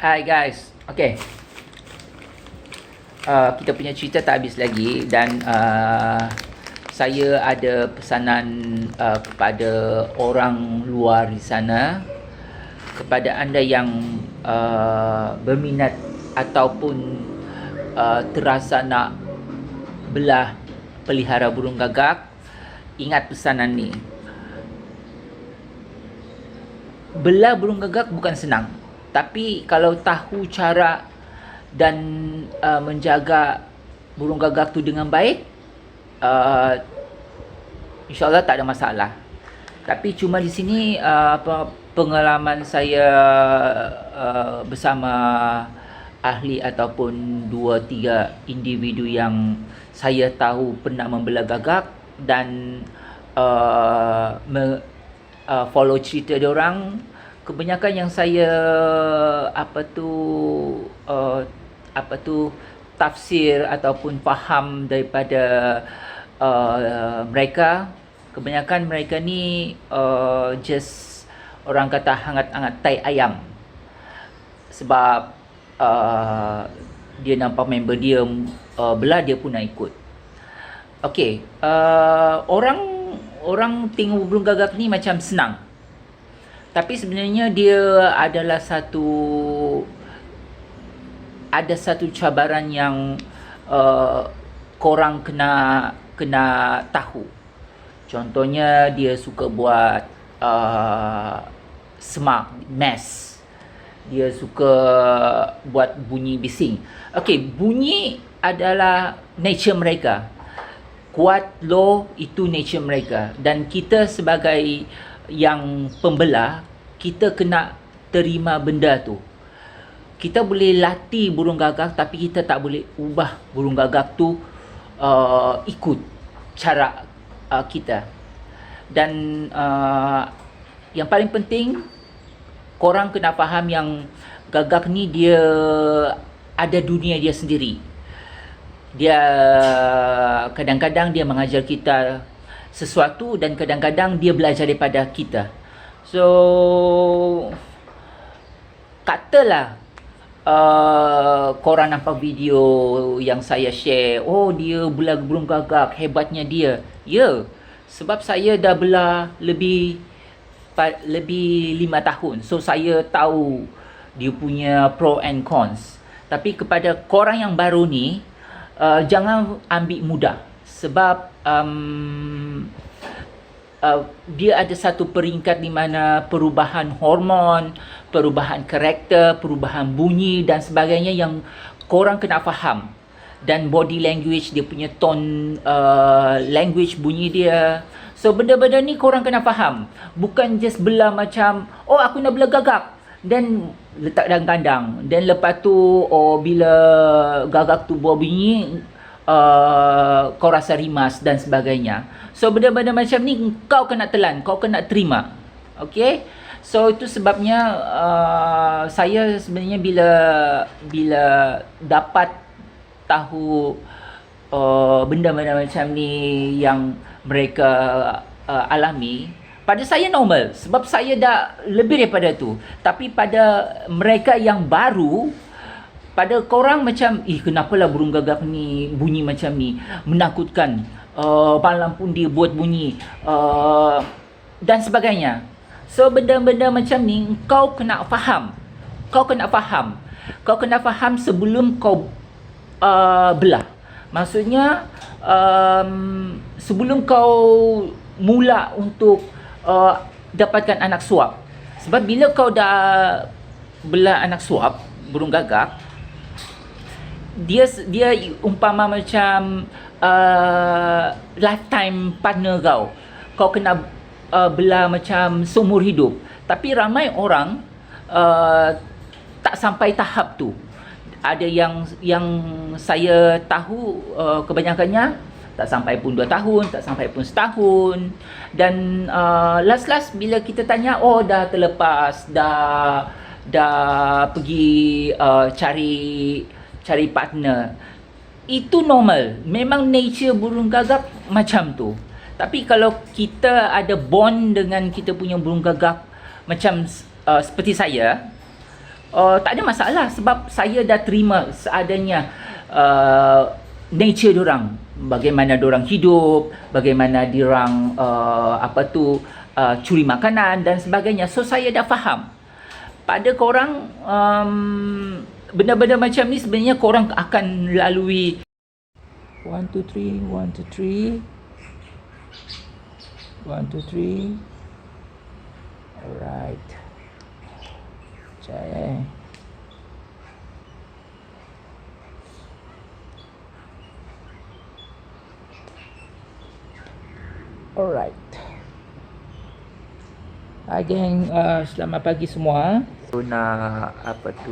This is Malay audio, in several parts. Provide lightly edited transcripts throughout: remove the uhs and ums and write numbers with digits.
Hi guys, okay. Kita punya cerita tak habis lagi dan saya ada pesanan kepada orang luar di sana, kepada anda yang berminat ataupun terasa nak belah pelihara burung gagak. Ingat pesanan ni, belah burung gagak bukan senang, tapi kalau tahu cara dan menjaga burung gagak tu dengan baik, insyaAllah tak ada masalah. Tapi cuma di sini pengalaman saya bersama ahli ataupun 2-3 individu yang saya tahu pernah membelah gagak dan follow cerita diorang. Kebanyakan yang saya tafsir ataupun faham daripada mereka, kebanyakan mereka ni just orang kata hangat-hangat tai ayam. Sebab dia nampak member dia belah, dia pun nak ikut. Okey, orang tengok burung gagak ni macam senang, tapi sebenarnya dia adalah ada satu cabaran yang korang kena tahu. Contohnya dia suka buat semak, mess. Dia suka buat bunyi bising. Okey, bunyi adalah nature mereka. Kuat, low, itu nature mereka. Dan kita sebagai yang pembelah, kita kena terima benda tu. Kita boleh latih burung gagak, tapi kita tak boleh ubah burung gagak tu ikut cara kita. Dan yang paling penting, korang kena faham yang gagak ni dia ada dunia dia sendiri. Dia kadang-kadang dia mengajar kita sesuatu dan kadang-kadang dia belajar daripada kita. So katalah korang nampak video yang saya share, oh dia belah burung gagak, hebatnya dia. Ya, sebab saya dah belah lebih 5 tahun. So saya tahu dia punya pro and cons. Tapi kepada korang yang baru ni, jangan ambil mudah. Sebab dia ada satu peringkat di mana perubahan hormon, perubahan karakter, perubahan bunyi dan sebagainya yang korang kena faham. Dan body language, dia punya tone language bunyi dia. So benda-benda ni korang kena faham. Bukan just belah macam, oh aku nak belah gagak, dan letak dalam kandang. Dan lepas tu, oh bila gagak tu buat bunyi, kau rasa rimas dan sebagainya. So benda-benda macam ni kau kena telan, kau kena terima. Okay. So itu sebabnya saya sebenarnya bila dapat tahu benda-benda macam ni yang mereka alami, pada saya normal sebab saya dah lebih daripada tu. Tapi pada mereka yang baru, pada korang macam, kenapalah burung gagak ni bunyi macam ni, menakutkan, malam pun dia buat bunyi dan sebagainya. So benda-benda macam ni kau kena faham. Kau kena faham sebelum kau belah. Maksudnya sebelum kau mula untuk dapatkan anak suap. Sebab bila kau dah belah anak suap burung gagak, dia umpama macam lifetime partner kau. Kau kena belah macam seumur hidup. Tapi ramai orang tak sampai tahap tu. Ada yang saya tahu kebanyakannya tak sampai pun 2 tahun, tak sampai pun setahun. Dan last bila kita tanya, oh dah terlepas, dah pergi cari partner. Itu normal. Memang nature burung gagak macam tu. Tapi kalau kita ada bond dengan kita punya burung gagak macam seperti saya, Tak ada masalah sebab saya dah terima seadanya nature diorang, bagaimana diorang hidup, bagaimana diorang curi makanan dan sebagainya. So saya dah faham. Pada korang benda-benda macam ni sebenarnya korang akan lalui 1 2 3 1 2 3 1 2 3. Alright. Cek. Alright. Again, selamat pagi semua. Nak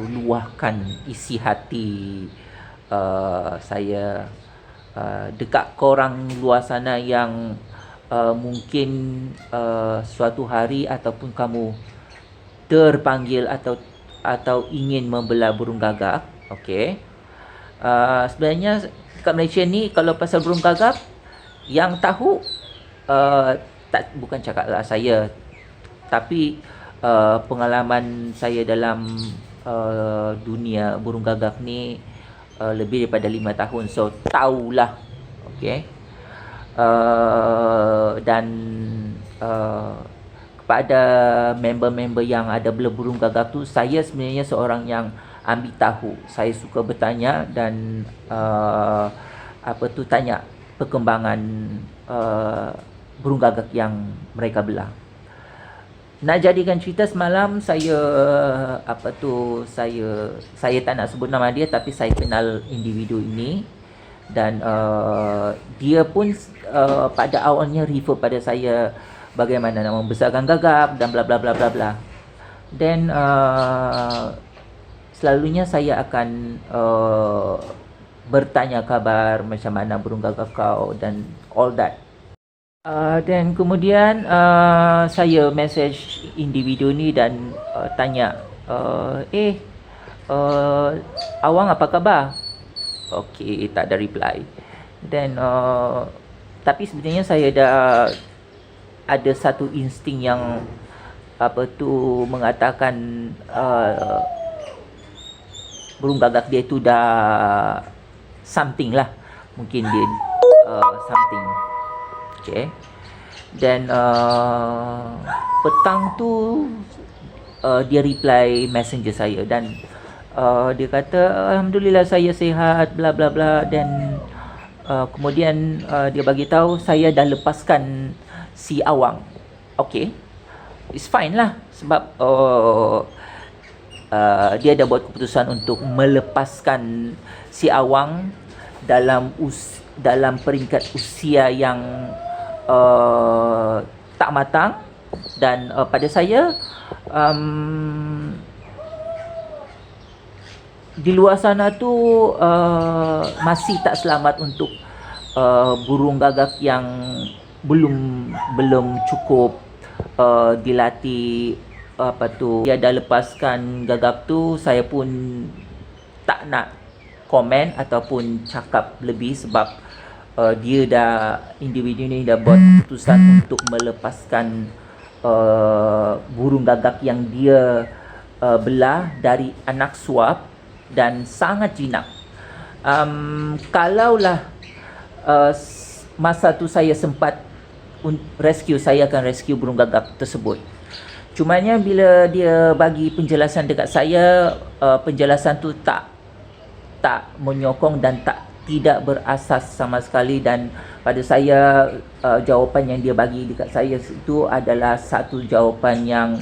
luahkan isi hati saya dekat korang luar sana yang mungkin suatu hari ataupun kamu terpanggil atau ingin membelah burung gagak. Okey. Sebenarnya kat Malaysia ni kalau pasal burung gagak yang tahu bukan cakaplah saya, tapi pengalaman saya dalam dunia burung gagak ni lebih daripada 5 tahun. So tahulah. Okey. Dan kepada member-member yang ada bela burung gagak tu, saya sebenarnya seorang yang ambil tahu. Saya suka bertanya dan tanya perkembangan burung gagak yang mereka belah. Nak jadikan cerita semalam, saya saya tak nak sebut nama dia, tapi saya kenal individu ini dan dia pun pada awalnya refer pada saya bagaimana nak membesarkan gagak dan bla bla bla bla bla. Dan selalunya saya akan bertanya kabar macam mana burung gagak kau dan all that. Dan kemudian saya message individu ni dan tanya, awang apa khabar? Okey, tak ada reply. Dan tapi sebenarnya saya dah ada satu insting yang mengatakan burung gagak dia tu dah something lah. Mungkin dia something. Okay. Dan petang tu dia reply messenger saya dan dia kata alhamdulillah saya sihat bla bla bla. Dan kemudian dia bagi tahu saya dah lepaskan si awang. Okay, it's fine lah sebab dia dah buat keputusan untuk melepaskan si awang dalam peringkat usia yang tak matang. Dan pada saya di luar sana tu masih tak selamat untuk burung gagak yang belum cukup dilatih. Dia dah lepaskan gagak tu, saya pun tak nak komen ataupun cakap lebih sebab individu ni dah buat keputusan untuk melepaskan burung gagak yang dia belah dari anak suap dan sangat jinak. Kalaulah masa tu saya sempat rescue, saya akan rescue burung gagak tersebut. Cumanya bila dia bagi penjelasan dekat saya, penjelasan tu tak menyokong dan tidak berasas sama sekali. Dan pada saya jawapan yang dia bagi dekat saya itu adalah satu jawapan yang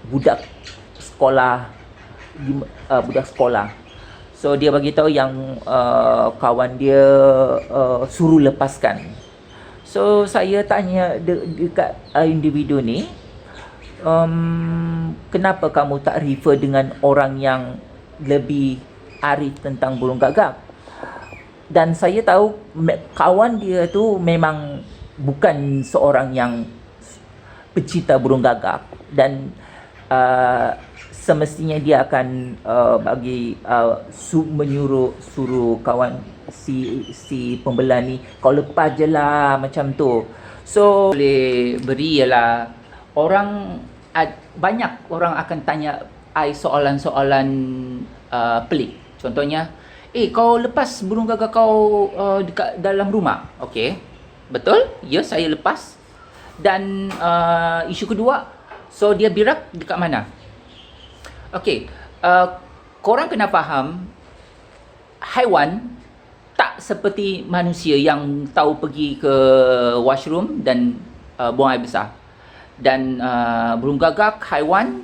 budak sekolah. So dia bagi tahu yang kawan dia suruh lepaskan. So saya tanya dekat individu ni, kenapa kamu tak refer dengan orang yang lebih arif tentang burung gagak? Dan saya tahu kawan dia tu memang bukan seorang yang pecinta burung gagak dan semestinya dia akan suruh kawan si pembelah ni, kau lepas je lah macam tu. So boleh beri ialah banyak orang akan tanya I soalan-soalan pelik. Contohnya, kau lepas burung gagak kau dekat dalam rumah. Okey. Betul? Ya, saya lepas. Dan isu kedua, so dia birak dekat mana? Okey. Korang kena faham, haiwan tak seperti manusia yang tahu pergi ke washroom dan buang air besar. Dan burung gagak, haiwan,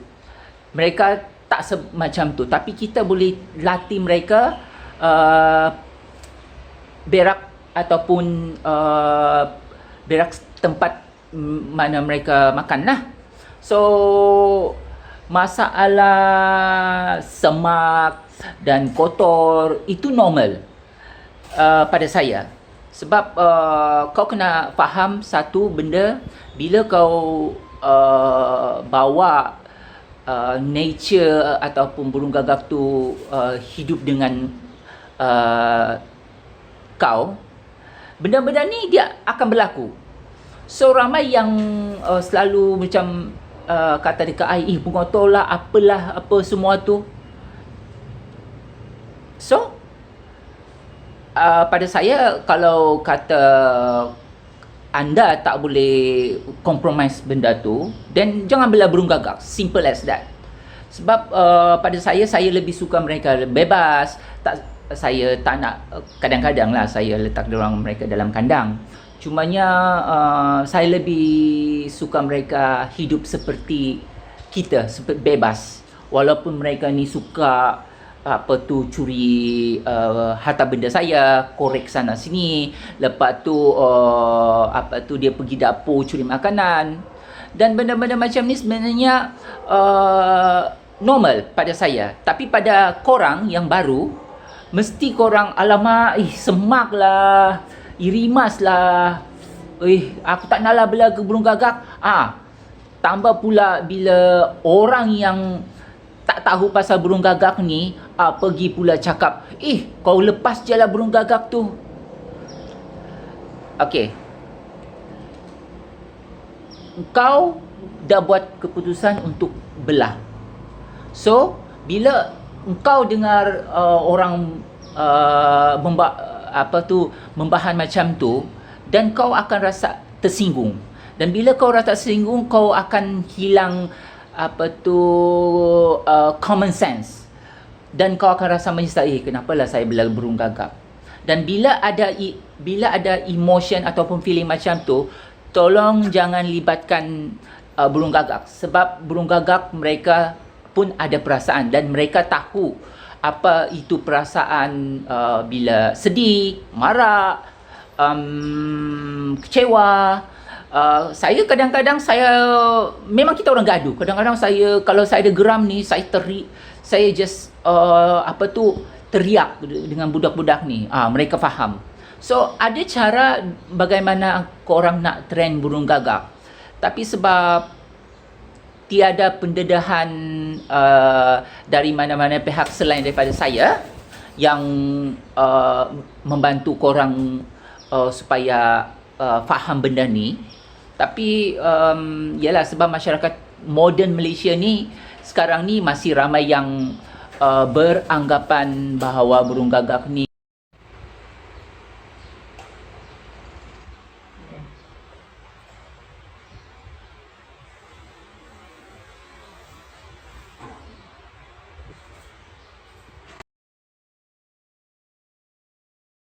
mereka tak semacam tu. Tapi kita boleh latih mereka berak ataupun berak tempat mana mereka makan lah. So, masalah semak dan kotor itu normal pada saya. Sebab kau kena faham satu benda, bila kau bawa nature ataupun burung gagak tu hidup dengan kau, benda-benda ni dia akan berlaku. So ramai yang selalu macam kata dekat I, pengotor lah, apalah, apa semua tu. So pada saya, kalau kata anda tak boleh compromise benda tu, then jangan bela burung gagak. Simple as that. Sebab pada saya lebih suka mereka bebas. Saya tak nak, kadang-kadang lah saya letak mereka dalam kandang. Cumanya saya lebih suka mereka hidup seperti kita, seperti bebas. Walaupun mereka ni suka curi harta benda saya, korek sana sini, lepas tu dia pergi dapur curi makanan, dan benda-benda macam ni sebenarnya normal pada saya. Tapi pada korang yang baru, mesti korang, alamak, semak lah, rimas lah, aku tak nak lah bela burung gagak. Tambah pula bila orang yang tak tahu pasal burung gagak ni pergi pula cakap, kau lepas je lah burung gagak tu. Okey, kau dah buat keputusan untuk belah. So bila engkau dengar orang membahan macam tu, dan kau akan rasa tersinggung. Dan bila kau rasa tersinggung, kau akan hilang common sense, dan kau akan rasa menyesal, kenapalah saya bela burung gagak. Dan bila ada emotion ataupun feeling macam tu, tolong jangan libatkan burung gagak. Sebab burung gagak, mereka pun ada perasaan, dan mereka tahu apa itu perasaan bila sedih, marah, kecewa. Saya kadang-kadang memang kita orang gaduh. Kadang-kadang kalau saya ada geram ni, saya just teriak dengan budak-budak ni. Mereka faham. So ada cara bagaimana korang nak train burung gagak. Tapi sebab tiada pendedahan dari mana-mana pihak selain daripada saya yang membantu korang supaya faham benda ni. Tapi yalah, sebab masyarakat moden Malaysia ni sekarang ni masih ramai yang beranggapan bahawa burung gagak ni